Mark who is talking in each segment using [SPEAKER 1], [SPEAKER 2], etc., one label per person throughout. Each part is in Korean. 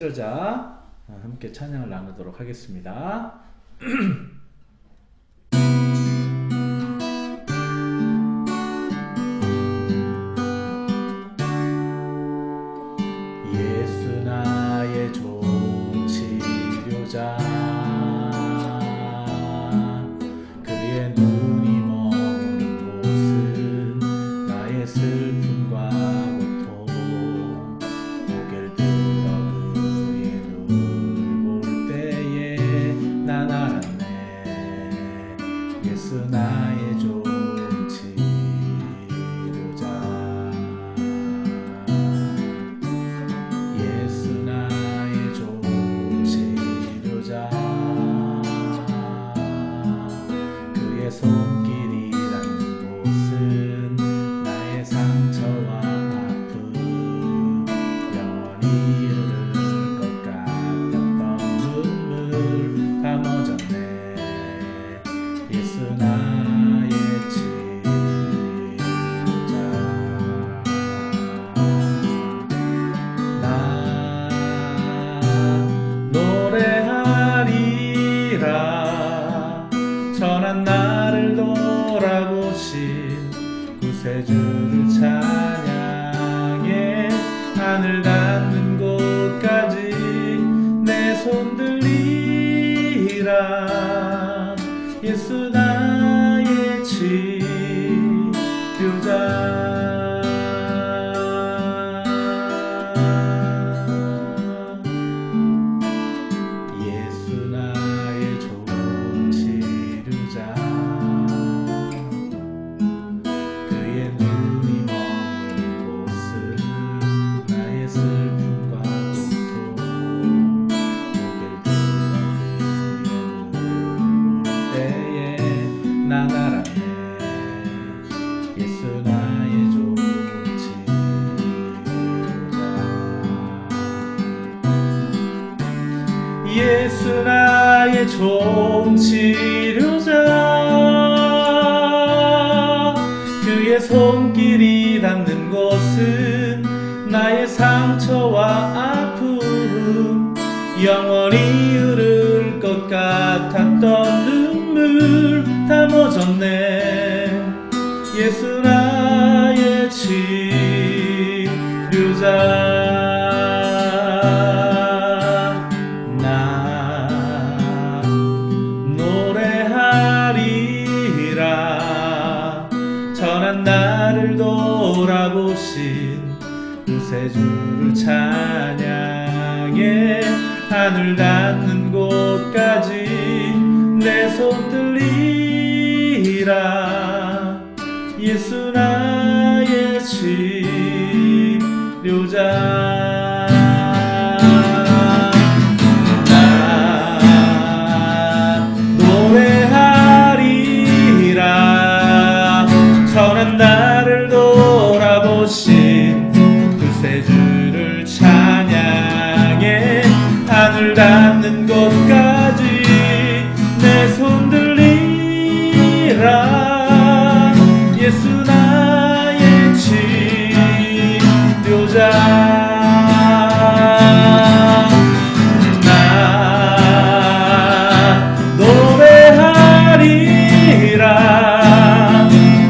[SPEAKER 1] 여자 함께 찬양을 나누도록 하겠습니다. 예수 나의 좋은 치료자, 그의 눈이 머무는 곳은 나의 슬픔과 고통, 고개를 들어 그의 눈을 볼 때에 난 알았네. 예수 나의 좋은 치료자, 예수 나의 좋은 치료자, 그의 손길이 닿는 곳은 나의 상처와 아픔, 영원히 흐를 것 같았던 눈물 다 멎었네. 예수 나의 치료자, 나 노래하리라. 천한 나를 돌아보신 구세주를 찬양해. 하늘 닿는 곳까지 내 손 들리라. 예수 나의 치료자, 예수 나의 좋은 치료자, 그의 눈이 머무는 곳은 나의 슬픔과 고통, 고개를 들어 그의 눈을 볼 때에 난 알았네. 예수 나의 좋은 치료자, 예수 나의 좋은 치료자, 그의 손길이 닿는 곳은 나의 상처와 아픔, 영원히 흐를 것 같았던 눈물 다 멎었네. 예수 나의 치료자, 나 노래하리라. 천한 나를 돌아보신 구세주를 찬양해. 하늘 닿는 곳까지 내 손 들리라. 예수 나의 치료자, 노래하리라. 천한 나를 돌아보신 구세주를 찬양해. 하늘 닿는 곳까지 내 손 들리라. 예수 나의 치료자,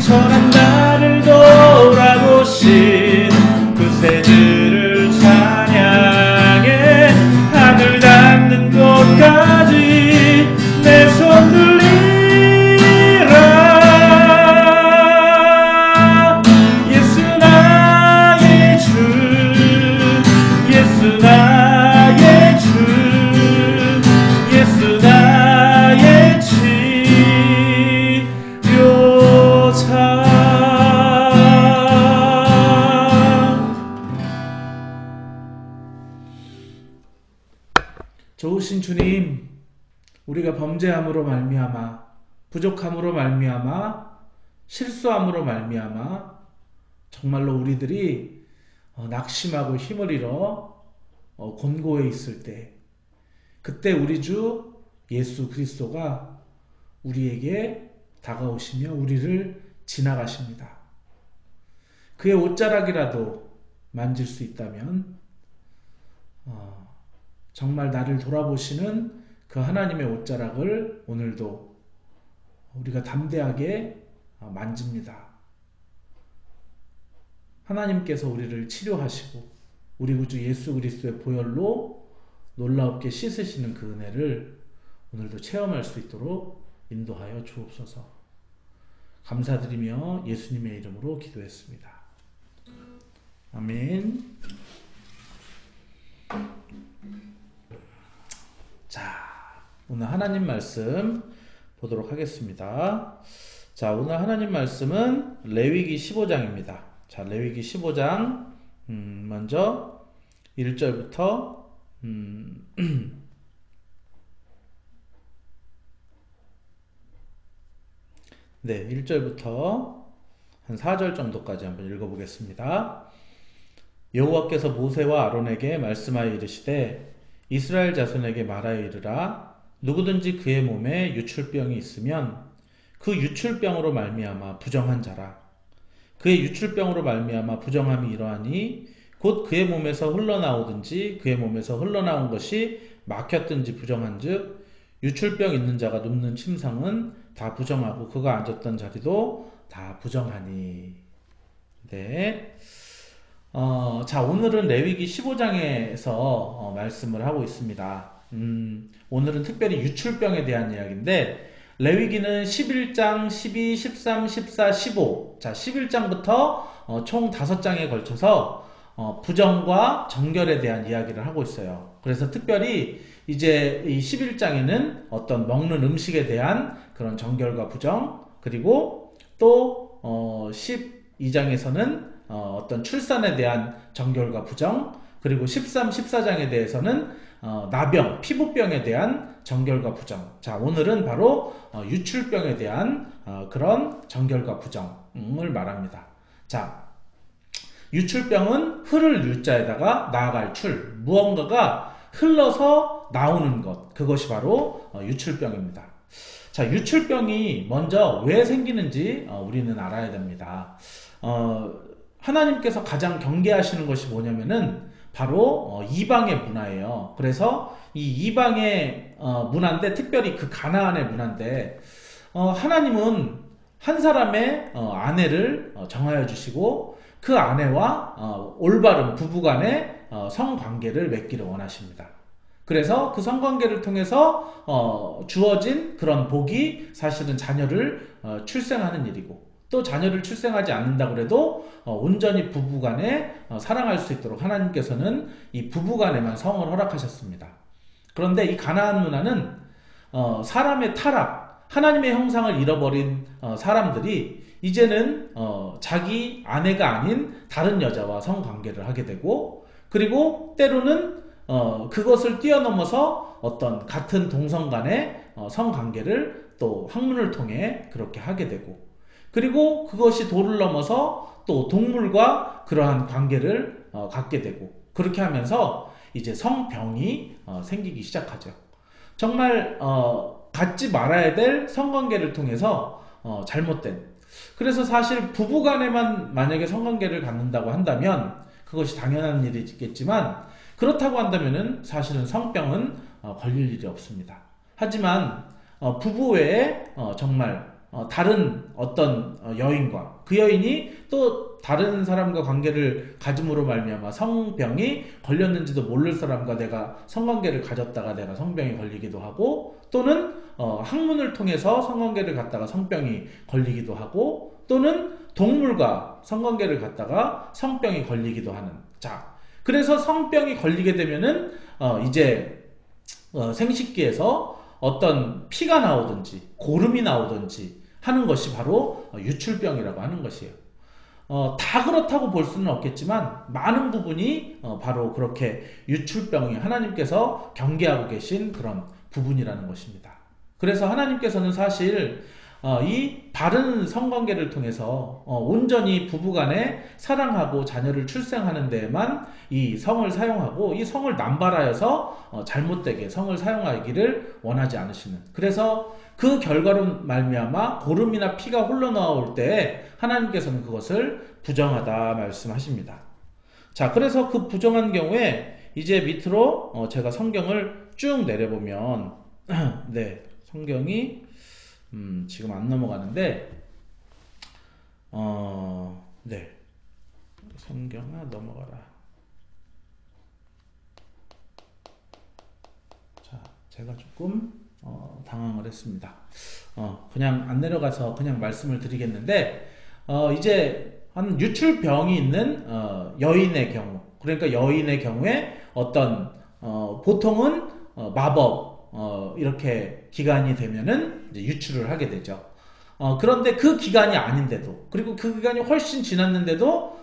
[SPEAKER 1] 천한 나를 돌아보신 구세주를 찬양해. 하늘 닿는 곳까지 내 손 들리라. 예수 나의 주, 예수 나의 주, 예수 나의 치료자. 좋으신 주님, 우리가 범죄함으로 말미암아, 부족함으로 말미암아, 실수함으로 말미암아 정말로 우리들이 낙심하고 힘을 잃어 곤고해 있을 때, 그때 우리 주 예수 그리스도가 우리에게 다가오시며 우리를 지나가십니다. 그의 옷자락이라도 만질 수 있다면 정말 나를 돌아보시는 그 하나님의 옷자락을 오늘도 우리가 담대하게 만집니다. 하나님께서 우리를 치료하시고 우리 구주 예수 그리스도의 보혈로 놀랍게 씻으시는 그 은혜를 오늘도 체험할 수 있도록 인도하여 주옵소서. 감사드리며 예수님의 이름으로 기도했습니다. 아멘. 자, 오늘 하나님 말씀 보도록 하겠습니다. 자, 오늘 하나님 말씀은 레위기 15장입니다. 자, 레위기 15장 먼저 1절부터 네, 1절부터 한 4절 정도까지 한번 읽어보겠습니다. 여호와께서 모세와 아론에게 말씀하여 이르시되 이스라엘 자손에게 말하여 이르라. 누구든지 그의 몸에 유출병이 있으면 그 유출병으로 말미암아 부정한 자라. 그의 유출병으로 말미암아 부정함이 이러하니 곧 그의 몸에서 흘러나오든지 그의 몸에서 흘러나온 것이 막혔든지 부정한즉 유출병 있는 자가 눕는 침상은 다 부정하고 그가 앉았던 자리도 다 부정하니. 네. 자, 오늘은 레위기 15장에서 말씀을 하고 있습니다. 오늘은 특별히 유출병에 대한 이야기인데, 레위기는 11장, 12, 13, 14, 15. 자, 11장부터 총 5장에 걸쳐서 부정과 정결에 대한 이야기를 하고 있어요. 그래서 특별히 이제 이 11장에는 어떤 먹는 음식에 대한 그런 정결과 부정, 그리고 또 12장에서는 어떤 출산에 대한 정결과 부정, 그리고 13, 14장에 대해서는 나병, 피부병에 대한 정결과 부정. 자, 오늘은 바로 유출병에 대한 그런 정결과 부정을 말합니다. 자, 유출병은 흐를 유자에다가 나아갈 출, 무언가가 흘러서 나오는 것, 그것이 바로 유출병입니다. 자, 유출병이 먼저 왜 생기는지 우리는 알아야 됩니다. 하나님께서 가장 경계하시는 것이 뭐냐면은 바로 이방의 문화예요. 그래서 이 이방의 문화인데, 특별히 그 가나안의 문화인데, 하나님은 한 사람의 아내를 정하여 주시고 그 아내와 올바른 부부간의 성관계를 맺기를 원하십니다. 그래서 그 성관계를 통해서 주어진 그런 복이 사실은 자녀를 출생하는 일이고, 또 자녀를 출생하지 않는다 그래도 온전히 부부간에 사랑할 수 있도록 하나님께서는 이 부부간에만 성을 허락하셨습니다. 그런데 이 가나안 문화는 사람의 타락, 하나님의 형상을 잃어버린 사람들이 이제는 자기 아내가 아닌 다른 여자와 성관계를 하게 되고, 그리고 때로는 그것을 뛰어넘어서 어떤 같은 동성 간의 성관계를 또 학문을 통해 그렇게 하게 되고, 그리고 그것이 도를 넘어서 또 동물과 그러한 관계를 갖게 되고, 그렇게 하면서 이제 성병이 생기기 시작하죠. 정말 갖지 말아야 될 성관계를 통해서 잘못된, 그래서 사실 부부간에만 만약에 성관계를 갖는다고 한다면 그것이 당연한 일이겠지만, 그렇다고 한다면은 사실은 성병은 걸릴 일이 없습니다. 하지만 부부 외에 정말 다른 어떤 여인과 그 여인이 또 다른 사람과 관계를 가짐으로 말미암아 성병이 걸렸는지도 모를 사람과 내가 성관계를 가졌다가 내가 성병이 걸리기도 하고, 또는 학문을 통해서 성관계를 갖다가 성병이 걸리기도 하고, 또는 동물과 성관계를 갖다가 성병이 걸리기도 하는. 자, 그래서 성병이 걸리게 되면은 이제 생식기에서 어떤 피가 나오든지 고름이 나오든지 하는 것이 바로 유출병이라고 하는 것이에요. 다 그렇다고 볼 수는 없겠지만 많은 부분이 바로 그렇게 유출병이 하나님께서 경계하고 계신 그런 부분이라는 것입니다. 그래서 하나님께서는 사실 이 바른 성관계를 통해서 온전히 부부간에 사랑하고 자녀를 출생하는 데에만 이 성을 사용하고, 이 성을 남발하여서 잘못되게 성을 사용하기를 원하지 않으시는, 그래서 그 결과로 말미암아 고름이나 피가 흘러나올 때 하나님께서는 그것을 부정하다 말씀하십니다. 자, 그래서 그 부정한 경우에 이제 밑으로 제가 성경을 쭉 내려보면 네, 성경이 지금 안 넘어가는데 네, 성경아 넘어가라. 자, 제가 조금 당황을 했습니다. 그냥 안 내려가서 그냥 말씀을 드리겠는데 이제 한 유출병이 있는 여인의 경우, 그러니까 여인의 경우에 어떤 보통은 마법 이렇게 기간이 되면은 이제 유출을 하게 되죠. 그런데 그 기간이 아닌데도, 그리고 그 기간이 훨씬 지났는데도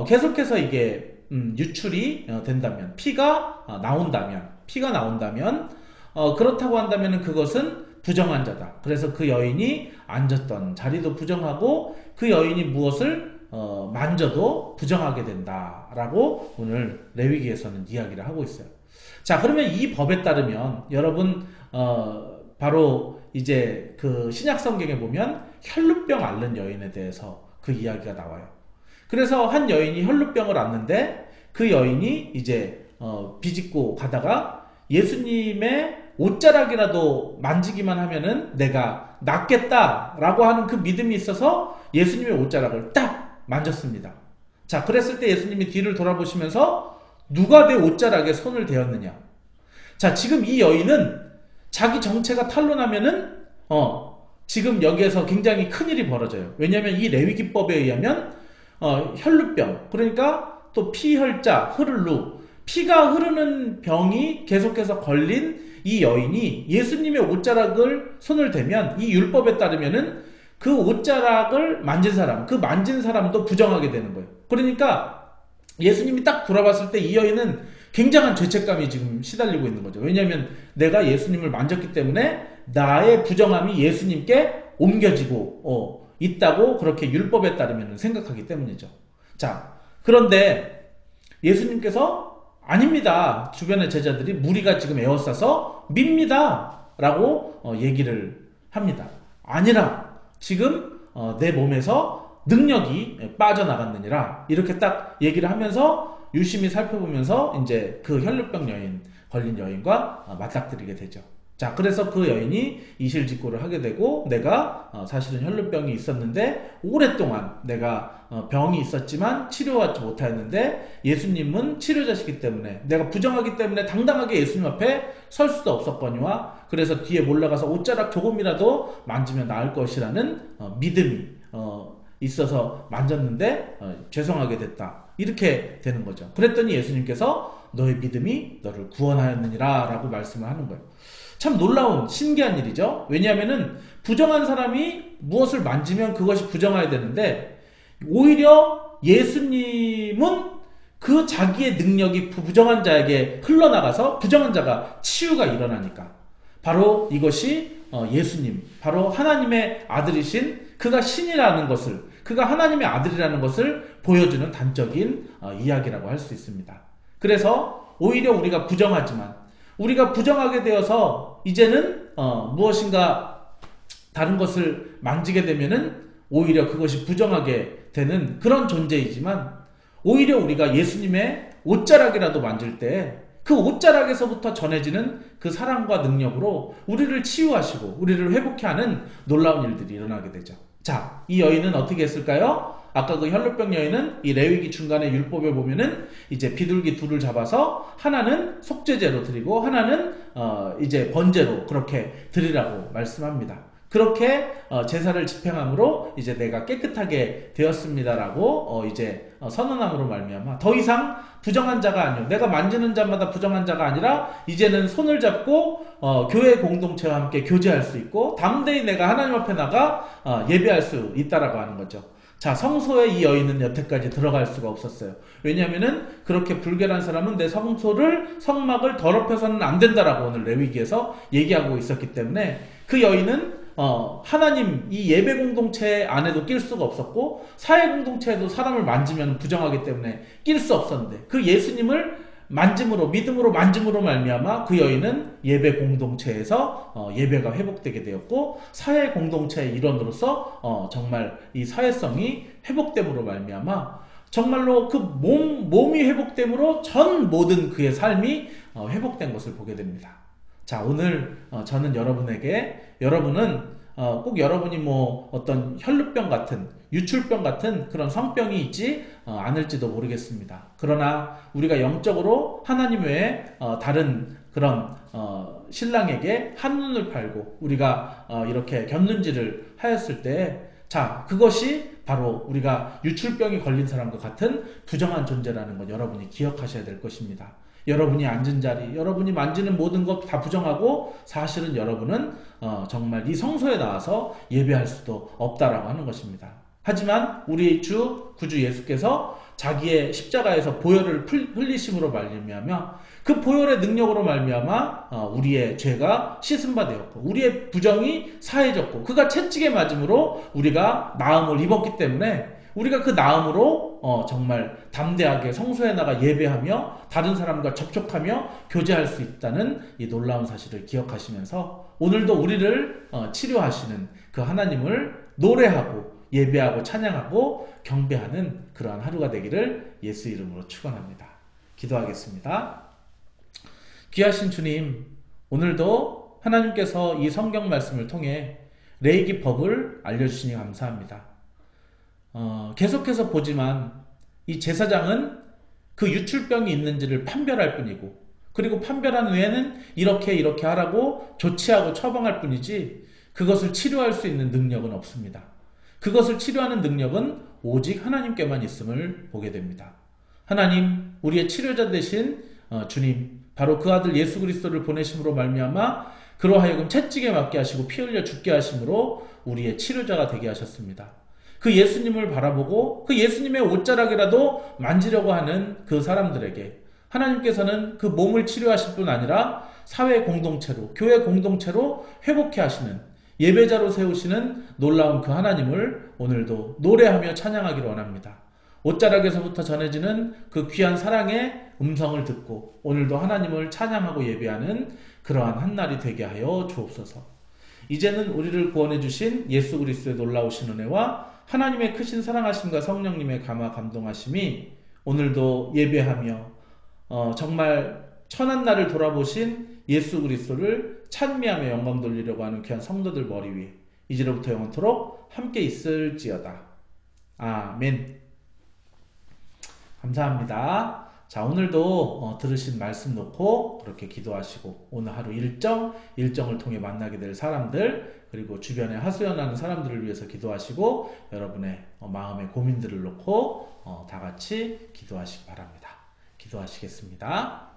[SPEAKER 1] 계속해서 이게 유출이 된다면, 피가 나온다면 그렇다고 한다면 그것은 부정한 자다. 그래서 그 여인이 앉았던 자리도 부정하고 그 여인이 무엇을 만져도 부정하게 된다라고 오늘 레위기에서는 이야기를 하고 있어요. 자, 그러면 이 법에 따르면 여러분 바로 이제 그 신약 성경에 보면 혈루병 앓는 여인에 대해서 그 이야기가 나와요. 그래서 한 여인이 혈루병을 앓는데 그 여인이 이제 비집고 가다가 예수님의 옷자락이라도 만지기만 하면은 내가 낫겠다라고 하는 그 믿음이 있어서 예수님의 옷자락을 딱 만졌습니다. 자, 그랬을 때 예수님이 뒤를 돌아보시면서 누가 내 옷자락에 손을 대었느냐. 자, 지금 이 여인은 자기 정체가 탄로나면은 지금 여기에서 굉장히 큰일이 벌어져요. 왜냐하면 이 레위기법에 의하면 혈루병, 그러니까 또 피혈자, 흐를루, 피가 흐르는 병이 계속해서 걸린 이 여인이 예수님의 옷자락을 손을 대면 이 율법에 따르면은 그 옷자락을 만진 사람, 그 만진 사람도 부정하게 되는 거예요. 그러니까 예수님이 딱 돌아봤을 때 이 여인은 굉장한 죄책감이 지금 시달리고 있는 거죠. 왜냐하면 내가 예수님을 만졌기 때문에 나의 부정함이 예수님께 옮겨지고 있다고 그렇게 율법에 따르면 생각하기 때문이죠. 자, 그런데 예수님께서 아닙니다. 주변의 제자들이 무리가 지금 에워싸서 밉니다 라고 얘기를 합니다. 아니라 지금 내 몸에서 능력이 빠져나갔느니라 이렇게 딱 얘기를 하면서 유심히 살펴보면서 이제 그 혈루병 여인 걸린 여인과 맞닥뜨리게 되죠. 자, 그래서 그 여인이 이실직고를 하게 되고 내가 사실은 혈루병이 있었는데 오랫동안 내가 병이 있었지만 치료하지 못하였는데 예수님은 치료자시기 때문에 내가 부정하기 때문에 당당하게 예수님 앞에 설 수도 없었거니와 그래서 뒤에 몰라가서 옷자락 조금이라도 만지면 나을 것이라는 믿음이 있어서 만졌는데 죄송하게 됐다. 이렇게 되는 거죠. 그랬더니 예수님께서 너의 믿음이 너를 구원하였느니라 라고 말씀을 하는 거예요. 참 놀라운 신기한 일이죠. 왜냐하면은 부정한 사람이 무엇을 만지면 그것이 부정해야 되는데 오히려 예수님은 그 자기의 능력이 부정한 자에게 흘러나가서 부정한 자가 치유가 일어나니까 바로 이것이 예수님, 바로 하나님의 아들이신 그가 신이라는 것을, 그가 하나님의 아들이라는 것을 보여주는 단적인 이야기라고 할 수 있습니다. 그래서 오히려 우리가 부정하지만 우리가 부정하게 되어서 이제는 무엇인가 다른 것을 만지게 되면은 오히려 그것이 부정하게 되는 그런 존재이지만 오히려 우리가 예수님의 옷자락이라도 만질 때 그 옷자락에서부터 전해지는 그 사랑과 능력으로 우리를 치유하시고 우리를 회복케 하는 놀라운 일들이 일어나게 되죠. 자, 이 여인은 어떻게 했을까요? 아까 그 혈루병 여인은 이 레위기 중간에 율법에 보면은 이제 비둘기 둘을 잡아서 하나는 속죄제로 드리고 하나는 이제 번제로 그렇게 드리라고 말씀합니다. 그렇게 제사를 집행함으로 이제 내가 깨끗하게 되었습니다라고 이제 선언함으로 말미암아 더 이상 부정한 자가 아니요 내가 만지는 자마다 부정한 자가 아니라 이제는 손을 잡고 교회 공동체와 함께 교제할 수 있고 담대히 내가 하나님 앞에 나가 예배할 수 있다라고 하는 거죠. 자, 성소에 이 여인은 여태까지 들어갈 수가 없었어요. 왜냐하면은 그렇게 불결한 사람은 내 성막을 더럽혀서는 안 된다라고 오늘 레위기에서 얘기하고 있었기 때문에 그 여인은 하나님 이 예배 공동체 안에도 낄 수가 없었고 사회 공동체에도 사람을 만지면 부정하기 때문에 낄 수 없었는데 그 예수님을 만짐으로 믿음으로 만짐으로 말미암아 그 여인은 예배 공동체에서 예배가 회복되게 되었고 사회 공동체의 일원으로서 정말 이 사회성이 회복됨으로 말미암아 정말로 그 몸이 회복됨으로 전 모든 그의 삶이 회복된 것을 보게 됩니다. 자, 오늘 저는 여러분은 꼭 여러분이 뭐 어떤 혈루병 같은 유출병 같은 그런 성병이 있지 않을지도 모르겠습니다. 그러나 우리가 영적으로 하나님 외에 다른 그런 신랑에게 한눈을 팔고 우리가 이렇게 곁눈질을 하였을 때, 자, 그것이 바로 우리가 유출병이 걸린 사람과 같은 부정한 존재라는 것 여러분이 기억하셔야 될 것입니다. 여러분이 앉은 자리, 여러분이 만지는 모든 것 다 부정하고 사실은 여러분은 정말 이 성소에 나와서 예배할 수도 없다라고 하는 것입니다. 하지만 우리 주 구주 예수께서 자기의 십자가에서 보혈을 흘리심으로 말미암아 그 보혈의 능력으로 말미암아 우리의 죄가 씻음 바 되었고 우리의 부정이 사해졌고 그가 채찍에 맞음으로 우리가 나음을 입었기 때문에 우리가 그 나음으로 정말 담대하게 성소에 나가 예배하며 다른 사람과 접촉하며 교제할 수 있다는 이 놀라운 사실을 기억하시면서 오늘도 우리를 치료하시는 그 하나님을 노래하고 예배하고 찬양하고 경배하는 그러한 하루가 되기를 예수 이름으로 축원합니다. 기도하겠습니다. 귀하신 주님, 오늘도 하나님께서 이 성경 말씀을 통해 레위기 법을 알려주시니 감사합니다. 계속해서 보지만 이 제사장은 그 유출병이 있는지를 판별할 뿐이고 그리고 판별한 후에는 이렇게 하라고 조치하고 처방할 뿐이지 그것을 치료할 수 있는 능력은 없습니다. 그것을 치료하는 능력은 오직 하나님께만 있음을 보게 됩니다. 하나님, 우리의 치료자 되신 주님, 바로 그 아들 예수 그리스도를 보내심으로 말미암아 그로 하여금 채찍에 맞게 하시고 피 흘려 죽게 하심으로 우리의 치료자가 되게 하셨습니다. 그 예수님을 바라보고 그 예수님의 옷자락이라도 만지려고 하는 그 사람들에게 하나님께서는 그 몸을 치료하실 뿐 아니라 사회 공동체로, 교회 공동체로 회복해 하시는 예배자로 세우시는 놀라운 그 하나님을 오늘도 노래하며 찬양하기를 원합니다. 옷자락에서부터 전해지는 그 귀한 사랑의 음성을 듣고 오늘도 하나님을 찬양하고 예배하는 그러한 한날이 되게 하여 주옵소서. 이제는 우리를 구원해 주신 예수 그리스도의 놀라우신 은혜와 하나님의 크신 사랑하심과 성령님의 감화 감동하심이 오늘도 예배하며 정말 천한 날을 돌아보신 예수 그리스도를 찬미하며 영광 돌리려고 하는 귀한 성도들 머리 위에 이제로부터 영원토록 함께 있을지어다. 아멘. 감사합니다. 자, 오늘도 들으신 말씀 놓고 그렇게 기도하시고 오늘 하루 일정을 통해 만나게 될 사람들 그리고 주변에 하소연하는 사람들을 위해서 기도하시고 여러분의 마음의 고민들을 놓고 다 같이 기도하시기 바랍니다. 기도하시겠습니다.